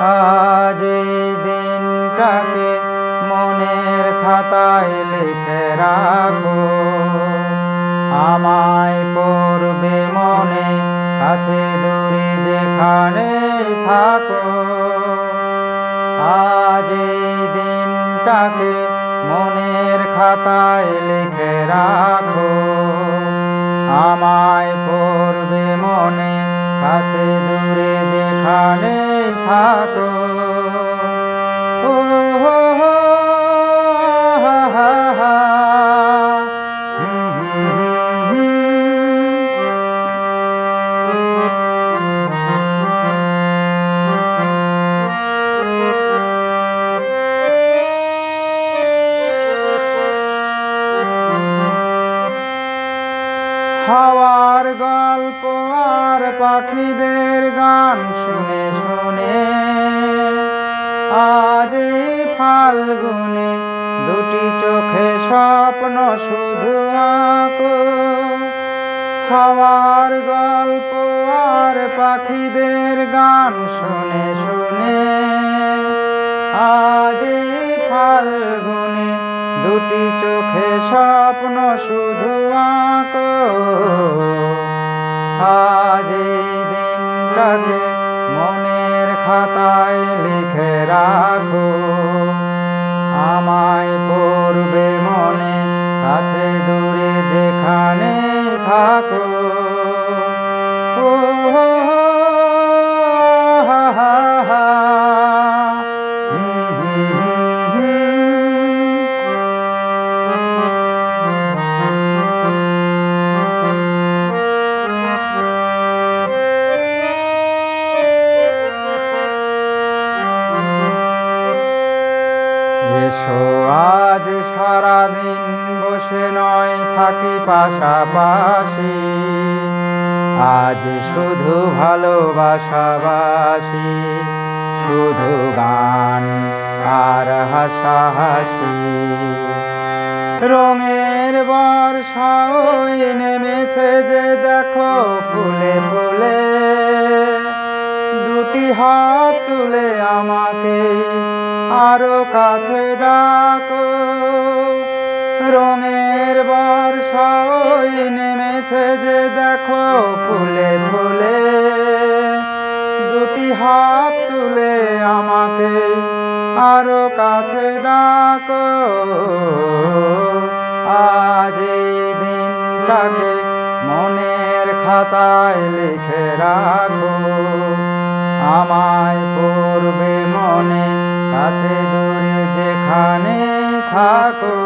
আজ এই দিনটাকে মনের খাতায় লিখে রাখো, আমায় পড়বে মনে, কাছে দূরে যেখানে থাকো। আজ এই দিনটাকে মনের খাতায় লিখে রাখো, আমায় পড়বে মনে, কাছে দূরে যেখানে থাকো। ও হো হো হা হা হা। হাওয়ার গল্প আর পাখিদের গান শুনে শুনে আজ এই ফাল্গুনে দুটি চোখে স্বপ্ন শুধু আঁকো। হাওয়ার গল্প আর পাখিদের গান শুনে শুনে আজ এই ফাল্গুনে দুটি চোখে স্বপ্ন শুধু আঁকো। আজ এই দিনটাকে মনের খাতায় লিখে রাখো, আমায় পড়বে মনে, কাছে দূরে যেখানে থাকো। ও হো হো হা হা হা। এসো আজ সারাদিন বসে নয় থাকি পাশাপাশি, আজ শুধু ভালোবাসাবাসি, শুধু গান আর হাসাহাসি। রঙের বর্ষা ওই নেমেছে যে দেখো ফুলে ফুলে, দুটি হাত তুলে আমাকে আরো কাছে ডাকো। রঙের বর্ষা ওই নেমেছে যে দেখো ফুলে ফুলে, দুটি হাত তুলে আমাকে আরো কাছে ডাকো। আজ এই দিনটাকে মনের খাতায় লিখে রাখো, আমায় পড়বে মনে, কাছে দূরে যেখানে থাকো।